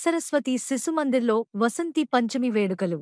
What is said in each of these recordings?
సరస్వతి శిశుమందిర్లో వసంతి పంచమి వేడుకలు.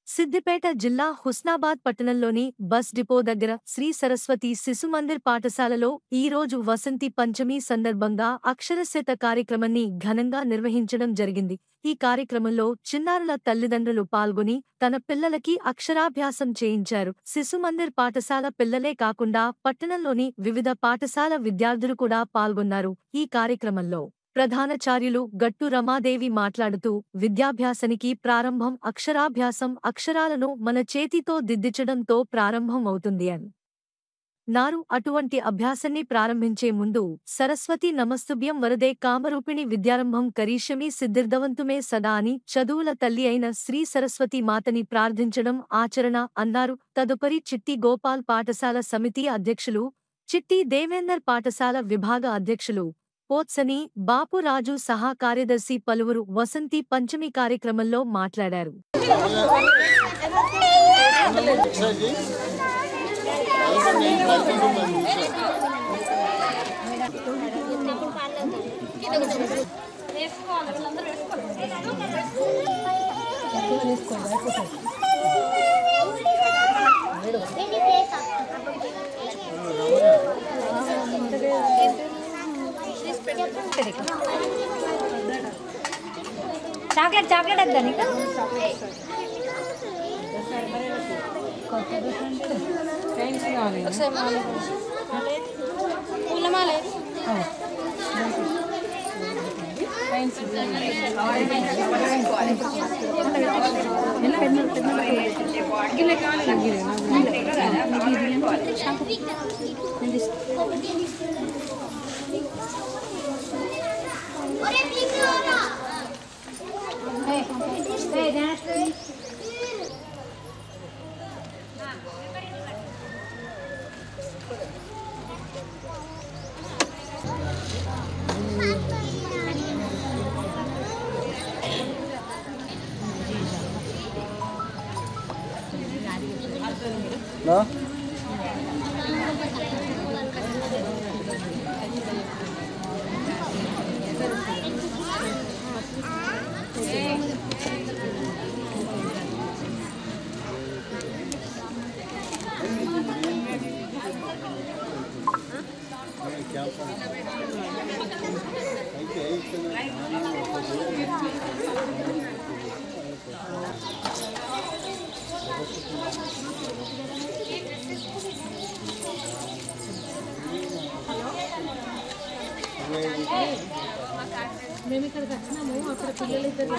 సిద్దిపేట జిల్లా హుస్నాబాద్ పట్టణంలోని బస్ డిపో దగ్గర శ్రీ సరస్వతి శిశుమందిర్ పాఠశాలలో ఈరోజు వసంతి పంచమి సందర్భంగా అక్షరస్యత కార్యక్రమాన్ని ఘనంగా నిర్వహించడం జరిగింది. ఈ కార్యక్రమంలో చిన్నారుల తల్లిదండ్రులు పాల్గొని తన పిల్లలకి అక్షరాభ్యాసం చేయించారు. శిశుమందిర్ పాఠశాల పిల్లలే కాకుండా పట్టణంలోని వివిధ పాఠశాల విద్యార్థులు కూడా పాల్గొన్నారు. ఈ కార్యక్రమంలో ప్రధానాచార్యులు గట్టు రమాదేవి మాట్లాడుతూ విద్యాభ్యాసానికి ప్రారంభం అక్షరాభ్యాసం, అక్షరాలను మన చేతితో దిద్దించడంతో ప్రారంభం అవుతుంది అన్నారు. అటువంటి అభ్యాసాన్ని ప్రారంభించే ముందు సరస్వతి నమస్తుభ్యం వరదే కామరూపిణి విద్యారంభం కరిష్యమి సిద్ధిర్ధవంతుమే సదా అని చదువుల తల్లి అయిన శ్రీ సరస్వతి మాతని ప్రార్థించడం ఆచరణ అన్నారు. తదుపరి చిట్టి గోపాల్ పాఠశాల సమితి అధ్యక్షులు, చిట్టి దేవేందర్ పాఠశాల విభాగ అధ్యక్షులు పోత్సని బాపురాజు సహా కార్యదర్శి పలువురు వసంతి పంచమి కార్యక్రమంలో మాట్లాడారు. చాక్లెట్ వద్దా నీకు? పూలమాల మేము ఇక్కడికి వచ్చినాము. అక్కడ పిల్లలు ఇద్దరు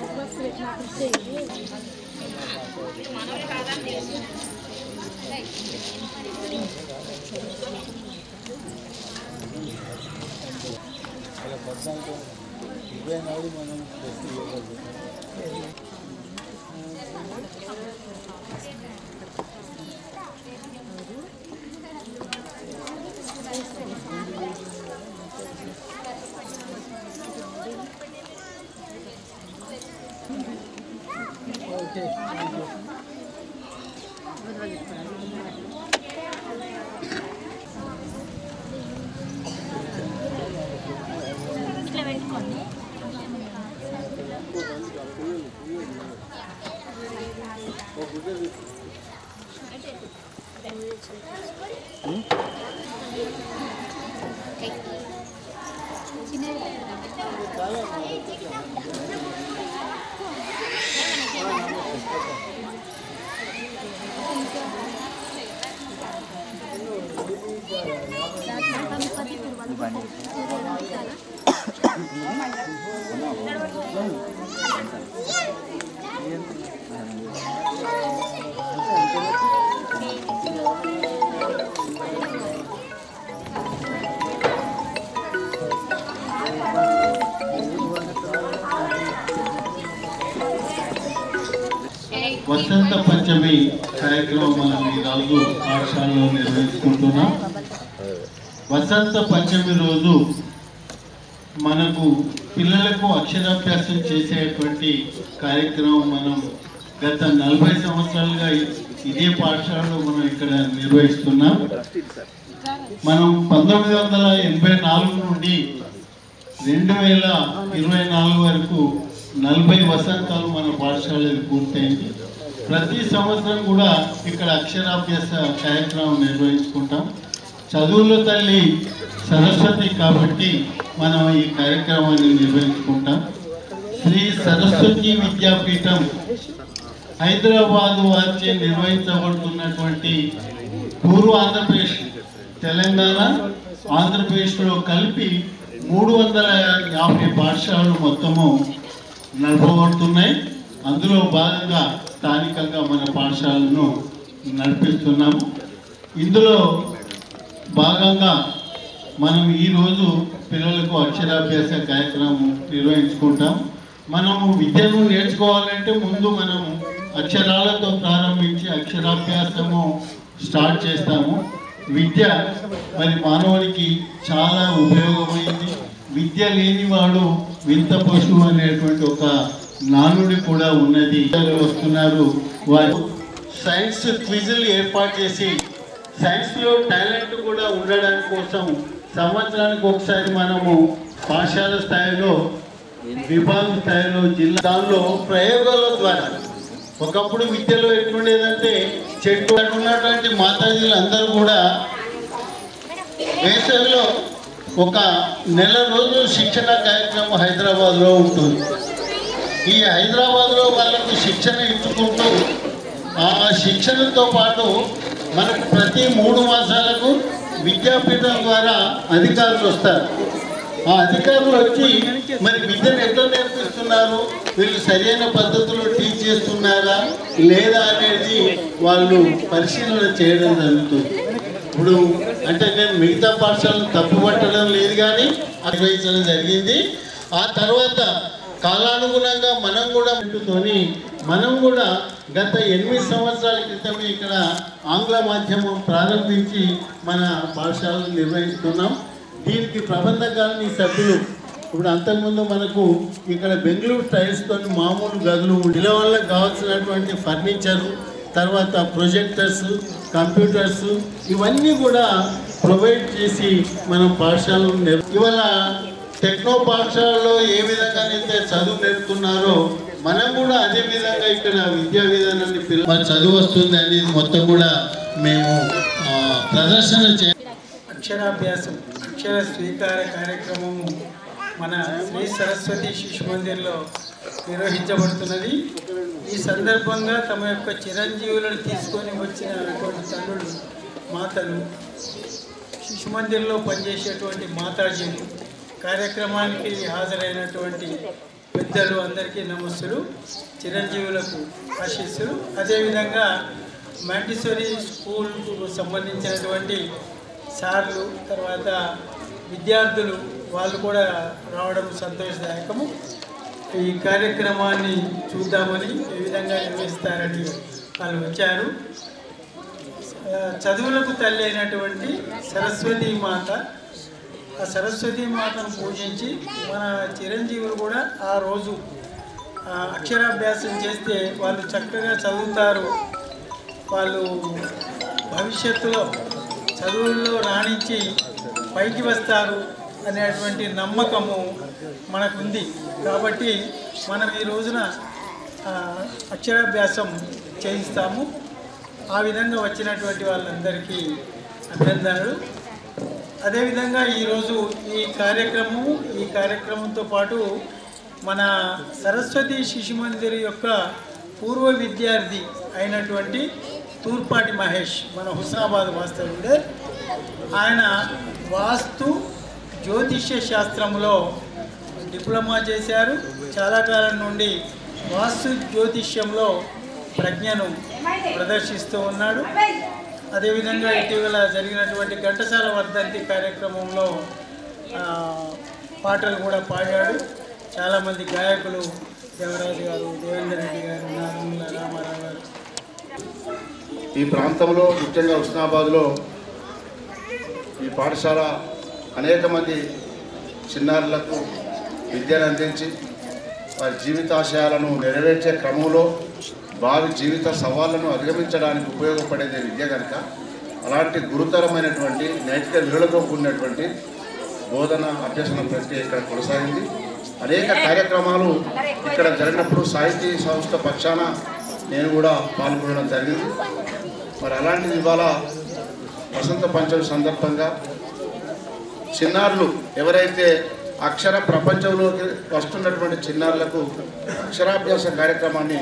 వసంత పంచమి కార్యక్రమం మనం ఈరోజు పాఠశాలలో నిర్వహించుకుంటున్నాం. వసంత పంచమి రోజు మనకు పిల్లలకు అక్షరాభ్యాసం చేసేటువంటి కార్యక్రమం మనం గత 40 సంవత్సరాలుగా ఇదే పాఠశాలలో మనం ఇక్కడ నిర్వహిస్తున్నాం. మనం 1984 నుండి 2024 వరకు 40 వసంతాలు మన పాఠశాలలో పూర్తయింది. ప్రతి సంవత్సరం కూడా ఇక్కడ అక్షరాభ్యాస కార్యక్రమం నిర్వహించుకుంటాం. చదువుల తల్లి సరస్వతి కాబట్టి మనం ఈ కార్యక్రమాన్ని నిర్వహించుకుంటాం. శ్రీ సరస్వతి విద్యాపీఠం హైదరాబాద్ వారిచే నిర్వహించబడుతున్నటువంటి పూర్వ ఆంధ్రప్రదేశ్, తెలంగాణ, ఆంధ్రప్రదేశ్లో కలిపి 350 పాఠశాలలు మొత్తము నడపబడుతున్నాయి. అందులో భాగంగా స్థానికంగా మన పాఠశాలను నడిపిస్తున్నాము. ఇందులో భాగంగా మనం ఈరోజు పిల్లలకు అక్షరాభ్యాస కార్యక్రమం నిర్వహించుకుంటాం. మనము విద్యను నేర్చుకోవాలంటే ముందు మనము అక్షరాలతో ప్రారంభించి అక్షరాభ్యాసము స్టార్ట్ చేస్తాము. విద్య మరి మానవునికి చాలా ఉపయోగమైంది. విద్య లేనివాడు వింత పశువు అనేటువంటి ఒక నానుడి కూడా ఉన్నది. వస్తున్నారు వారు సైన్స్ క్విజులు ఏర్పాటు చేసి సైన్స్లో టాలెంట్ కూడా ఉండడానికి కోసం సంవత్సరానికి ఒకసారి మనము పాఠశాల స్థాయిలో, విభాగ స్థాయిలో, జిల్లా దానిలో ప్రయోగాల ద్వారా ఒకప్పుడు విద్యలో ఎట్లుండేదంటే చెట్టు ఉన్నటువంటి మాతాజీలు అందరూ కూడా వేసవిలో ఒక నెల రోజులు శిక్షణ కార్యక్రమం హైదరాబాద్లో ఉంటుంది. ఈ హైదరాబాద్లో వాళ్ళకు శిక్షణ ఇచ్చుకుంటూ ఆ శిక్షణతో పాటు మనకు ప్రతి 3 మాసాలకు విద్యాపీఠం ద్వారా అధికారులు వస్తారు. ఆ అధికారులు వచ్చి మరి విద్యను ఎట్లా నేర్పిస్తున్నారు, వీళ్ళు సరైన పద్ధతిలో టీచ్ చేస్తున్నారా లేదా అనేది వాళ్ళు పరిశీలన చేయడం జరుగుతుంది. ఇప్పుడు అంటే నేను మిగతా పాఠశాలను తప్పుపట్టడం లేదు, కానీ నిర్వహించడం జరిగింది. ఆ తర్వాత కాలానుగుణంగా మనం కూడా మనం కూడా గత 8 సంవత్సరాల క్రితమే ఇక్కడ ఆంగ్ల మాధ్యమం ప్రారంభించి మన పాఠశాలను నిర్వహిస్తున్నాం. దీనికి ప్రబంధకాలని సభ్యులు ఇప్పుడు అంతకుముందు మనకు ఇక్కడ బెంగళూరు టైల్స్తో మామూలు గదులు పిల్లవాళ్ళకి కావాల్సినటువంటి ఫర్నిచరు, తర్వాత ప్రొజెక్టర్స్, కంప్యూటర్స్ ఇవన్నీ కూడా ప్రొవైడ్ చేసి మనం పాఠశాలను ఇవాళ టెక్నో పాఠశాలలో ఏ విధంగానైతే చదువు నేర్పుతున్నారో మనం కూడా అదే విధంగా ఇక్కడ విద్యా విధానాన్ని పిల్లలు చదువు వస్తుంది అనేది మొత్తం కూడా మేము ప్రదర్శన అక్షరాభ్యాసం, అక్షర స్వీకార కార్యక్రమము మన శ్రీ సరస్వతి శిశు మందిర్లో నిర్వహించబడుతున్నది. ఈ సందర్భంగా తమ యొక్క చిరంజీవులను తీసుకొని వచ్చినటువంటి తల్లులు, మాతలు, శిశు మందిర్లో పనిచేసేటువంటి మాతాజీలు, కార్యక్రమానికి హాజరైనటువంటి పెద్దలు అందరికీ నమస్సులు, చిరంజీవులకు ఆశీస్సులు. అదేవిధంగా మాంటిసోరీ స్కూల్కు సంబంధించినటువంటి సార్లు, తర్వాత విద్యార్థులు వాళ్ళు కూడా రావడం సంతోషదాయకము. ఈ కార్యక్రమాన్ని చూద్దామని ఏ విధంగా నిర్వహిస్తారని వాళ్ళు వచ్చారు. చదువులకు తల్లి అయినటువంటి సరస్వతీ మాత, ఆ సరస్వతీ మాతను పూజించి మన చిరంజీవులు కూడా ఆ రోజు అక్షరాభ్యాసం చేస్తే వాళ్ళు చక్కగా చదువుతారు, వాళ్ళు భవిష్యత్తులో చదువుల్లో రాణించి పైకి వస్తారు అనేటువంటి నమ్మకము మనకుంది. కాబట్టి మనం ఈ రోజున అక్షరాభ్యాసం చేయిస్తాము. ఆ విధంగా వచ్చినటువంటి వాళ్ళందరికీ అభినందనలు. అదేవిధంగా ఈరోజు ఈ కార్యక్రమంతో పాటు మన సరస్వతి శిశు మందిర్ యొక్క పూర్వ విద్యార్థి అయినటువంటి తూర్పాటి మహేష్, మన హుస్నాబాద్ వాస్తవ్యుడే, ఆయన వాస్తు జ్యోతిష్య శాస్త్రంలో డిప్లొమా చేశారు. చాలా కాలం నుండి వాస్తు జ్యోతిష్యంలో ప్రజ్ఞను ప్రదర్శిస్తూ ఉన్నాడు. అదేవిధంగా ఇటీవల జరిగినటువంటి ఘంటసాల వర్ధంతి కార్యక్రమంలో పాటలు కూడా పాడాడు. చాలామంది గాయకులు, దేవరాజు గారు, దేవేందర్ రెడ్డి గారు, నారముల రామారావు గారు. ఈ ప్రాంతంలో ముఖ్యంగా హుస్నాబాద్లో ఈ పాఠశాల అనేక మంది చిన్నారులకు విద్యను అందించి వారి జీవితాశయాలను నెరవేర్చే క్రమంలో భావి జీవిత సవాళ్లను అధిగమించడానికి ఉపయోగపడేది విద్య కనుక అలాంటి గురుతరమైనటువంటి నైతిక విలువలతో కూడినటువంటి బోధన అభ్యసన ప్రక్రియ ఇక్కడ కొనసాగింది. అనేక కార్యక్రమాలు ఇక్కడ జరిగినప్పుడు సాహితీ సంస్థ పక్షాన నేను కూడా పాల్గొనడం జరిగింది. మరి అలాంటిది ఇవాళ వసంత పంచమి సందర్భంగా చిన్నారులు ఎవరైతే అక్షర ప్రపంచంలోకి వస్తున్నటువంటి చిన్నారులకు అక్షరాభ్యాస కార్యక్రమాన్ని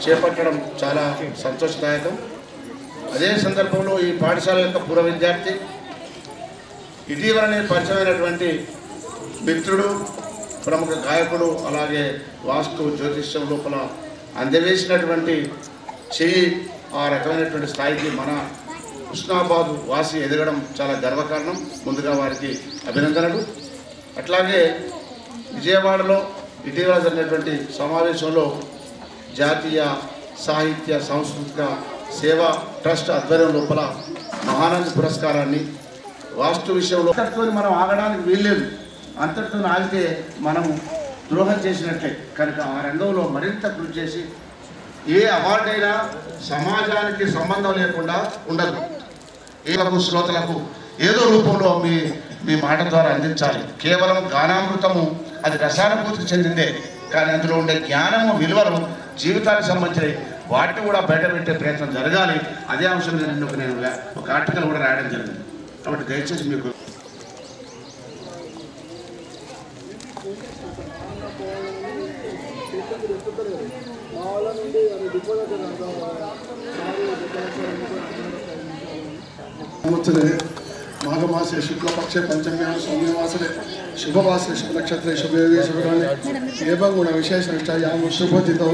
చేపట్టడం చాలా సంతోషదాయకం. అదే సందర్భంలో ఈ పాఠశాల యొక్క పూర్వ విద్యార్థి ఇటీవలనే పరిచయమైనటువంటి మిత్రుడు, ప్రముఖ గాయకుడు, అలాగే వాస్తు జ్యోతిష్యం లోపల అందవేసినటువంటి చెయ్యి ఆ రకమైనటువంటి స్థాయికి మన హుస్నాబాద్ వాసి ఎదగడం చాలా గర్వకారణం. ముందుగా వారికి అభినందనలు. అట్లాగే విజయవాడలో ఇటీవల జరిగినటువంటి సమావేశంలో జాతీయ సాహిత్య సాంస్కృతిక సేవా ట్రస్ట్ ఆధ్వర్యం లోపల మహానంద పురస్కారాన్ని వాస్తు విషయంలో అంతటితో మనం ఆగడానికి వీల్లేదు. అంతటితో ఆగితే మనం ద్రోహం చేసినట్లే. కనుక ఆ రంగంలో మరింత కృషి చేసి ఏ అవార్డైనా సమాజానికి సంబంధం లేకుండా ఉండదు. ఏలకు శ్రోతలకు ఏదో రూపంలో మీ మాట ద్వారా అందించాలి. కేవలం గానామృతము అది రసానుభూతికి చెందిందే, కానీ అందులో ఉండే జ్ఞానము విలువలు జీవితానికి సంబంధించి వాటిని కూడా బయటపెట్టే ప్రయత్నం జరగాలి. అదే అంశం నేను ఒక ఆర్టికల్ కూడా రాయడం జరిగింది. కాబట్టి దయచేసి మీకు సంవత్సరే మాఘమాసే శుక్లపక్షే పంచమ్యాం సౌమ్యవాసరే శుభవాసరే శుభనక్షత్రే శుభయోగే శుభకాలే ఏవం గుణ విశేష నిష్ఠాయాం శుభోదితం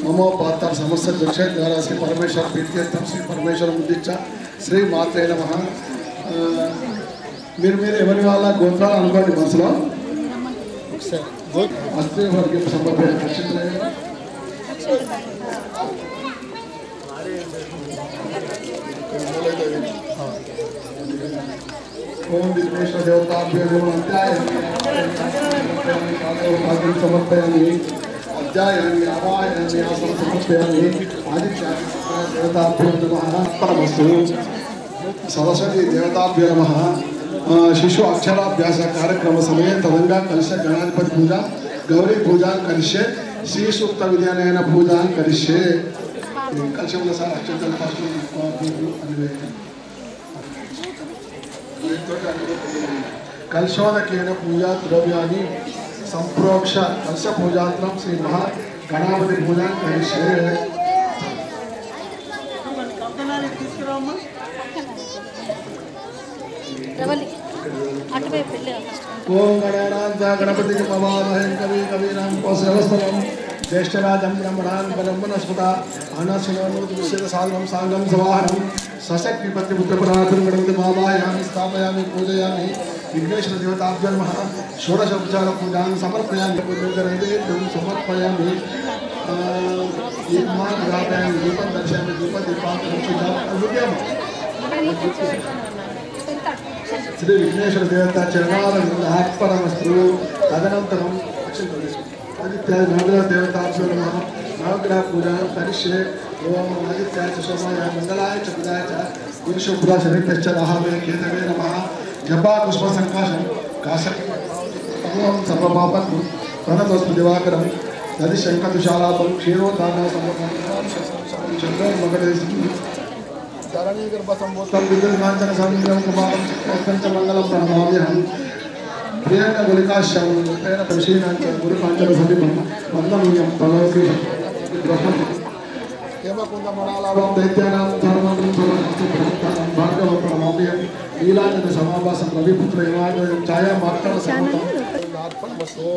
మమోపాత్త సమస్త దక్షే ద్వారా శ్రీ పరమేశ్వర ప్రీత్యర్థం శ్రీ పరమేశ్వర ముద్దిచ్చ శ్రీ మాత్రే నమః. మీరు ఎవరి వాళ్ళ గోత్రాలు అనుకోండి మనసులో. అస్త్రీ వర్గం సంబంధ నక్షత్రం ఓం విఘ్నేశ్వర దేవతాభ్యో సమర్పయామి అధ్యాయాన్ని అవాయాన్ని ఆసనం సమర్పయామి ఆదిత్య దేవతాభ్యో నమః. సరస్వతి దేవతాభ్యో నమః. शिशु अक्षराभ्यास कार्यक्रम समय तदंगा कलश गणाधिपति पूजा गौरी पूजा करिष्ये श्री सूक्त विद्यालयन पूजा करिष्ये कलशम कलशोदकेन पूजा द्रव्यानि संप्रोक्ष कलश पूजात्रम श्री महा गणापति पूजा करिष्ये. ओम गणानां गणपति मवामहे कवि कवीनां उपसेवस्तवं ज्येष्ठराजं ब्रह्मणां ब्रह्मणस्पता आनशनोनुद्विषेद साधनं सांगं सवाहनं सशक्तिपति पुत्रपराधं गणपति मवामहे स्थापयामि पूजयामि. विघ्नेश्वर देवताभ्यो नमः. षोडशोपचार पूजां समर्पयामि पूजनं समर्पयामि. दीपमान् स्थापयामि दीपं दर्शयामि दीपदीपां श्री विघ्नेश्वर देवता चरणारविंदार्पणमस्तु. तदनन्तरं आदित्याय नवग्रह देवताभ्यो नमः. नवग्रह पूजा करिष्ये. ओम आदित्याय च सोमाय मंगलाय च बुधाय च गुरुशुभ्रा शरीरश्च राहवे केतवे नमः. जपा पुष्प संकाशं काशक ओम सर्वपापं प्रणतोस्तु दिवाकरं दधि शंखतुषालापं क्षीरोदानं समर्पयामि. चन्द्रं मकरेशि धरणी गर्भसंभूतं विद्युन्माञ्चन समीरं कुमारं चित्तोत्कञ्च मङ्गलं प्रणमाम्यहं. प्रियंक गुलिकाश्यां प्रेण परिशीलाञ्च गुरुकाञ्चन समीपं वन्दनीयं तनोति हेमकुन्दमणालाभं दैत्यानां धर्मं धर्मं भार्गवं प्रणमाम्यहं. लीलाञ्जन समाभासं रविपुत्र हिमालयं छायामार्तन समतं अर्पणमस्तु.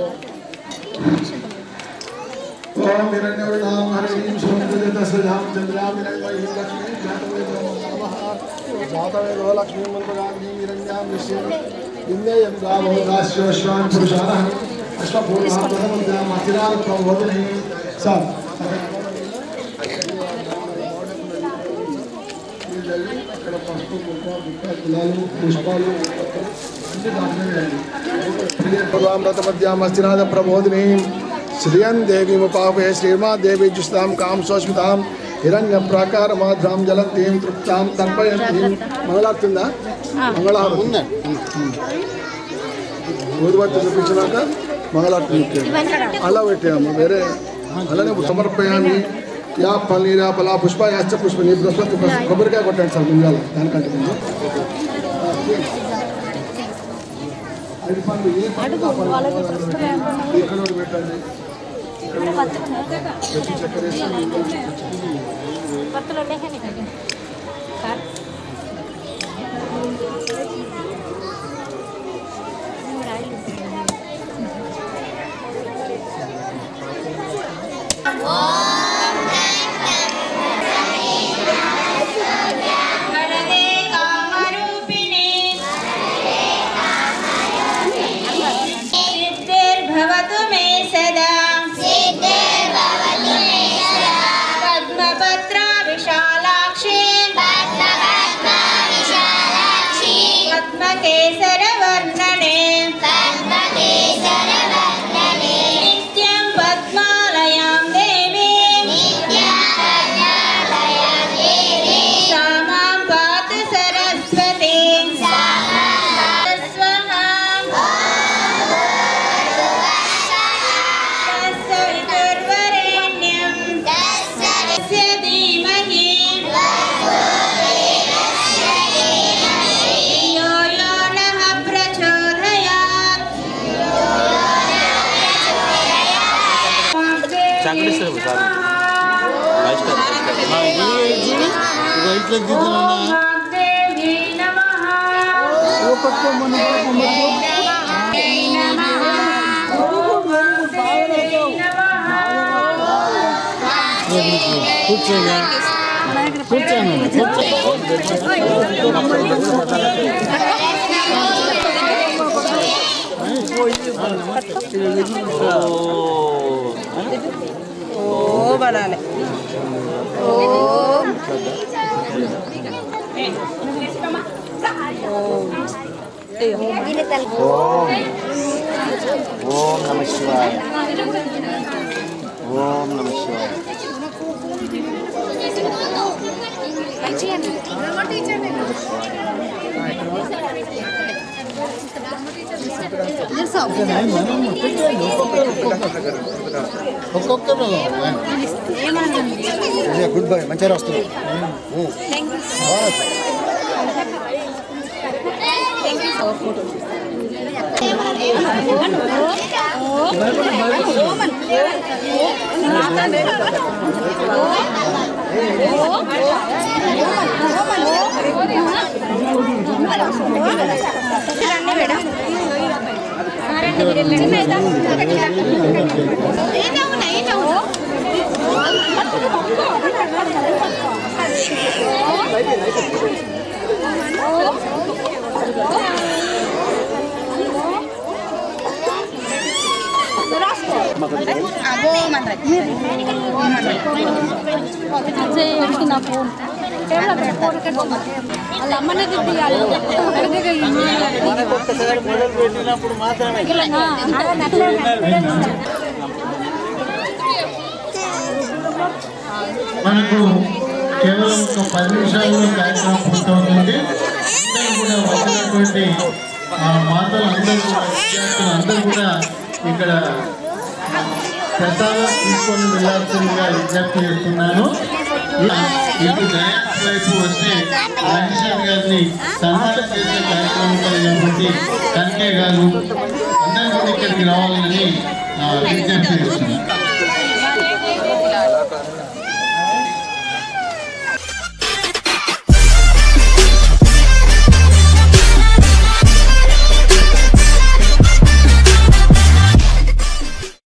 ओम हिरण्यवर्णां हरिणीं सुमन्त्रितस्यां चन्द्रां हिरण्मयीं लक्ष्मीं जातवेदो लक्ष्मीं मन्त्रगामिनीं हिरण्यां विश्वेन इन्नेयं गावो दास्योश्वान् पुरुषाणः अश्वपूर्णां प्रथमद्याम् अतिरात् प्रबोधिनीं सा అక్కడ పసుపు గులాలు పుష్పాలు అన్ని దాంట్లో ప్రథమద్యామస్తినాథ ప్రబోధినీం श्रियं देवी मुपावे श्रीमा देवी जुष्टां काम सोष्मितां हिरण्य प्राकार माध्रां जलंतीं तृप्तां तर्पयन्तीं मंगलार्तिंदा मंगलाहारति ఊదుబత్తి చూపించినాక మంగళారతి ముఖ్యం అలా పెట్టాము వేరే అలానే సమర్పయామి యా పలా పుష్ప యాచ పుష్ప నీ బృహస్పతి కొబ్బరికాయ కొట్టండి సార్ ముందు దానికంటే ముందు ఇక్కడ పెట్టండి చక్కెర ఓం నమః శివాయ ఓం నమః శివాయ గుడ్ బై మంచిగా వస్తుంది మనకు కేవలం ఒక 10 నిమిషాల్లో కార్యక్రమం పూర్తవుతుంది. అందరూ కూడా వచ్చినటువంటి మాతలు అందరూ కూడా విద్యార్థులు అందరూ కూడా ఇక్కడ ప్రసాదం తీసుకొని వెళ్ళాల్సిందిగా విజ్ఞప్తి చేస్తున్నాను. ఇటు డయాన్స్ వైపు వస్తే రాజేశ్వర్ గారిని సన్మానం చేసే కార్యక్రమం ఉంటుంది కాబట్టి కన్కే గారు అందరూ కూడా ఇక్కడికి రావాలని విజ్ఞప్తి చేస్తున్నారు.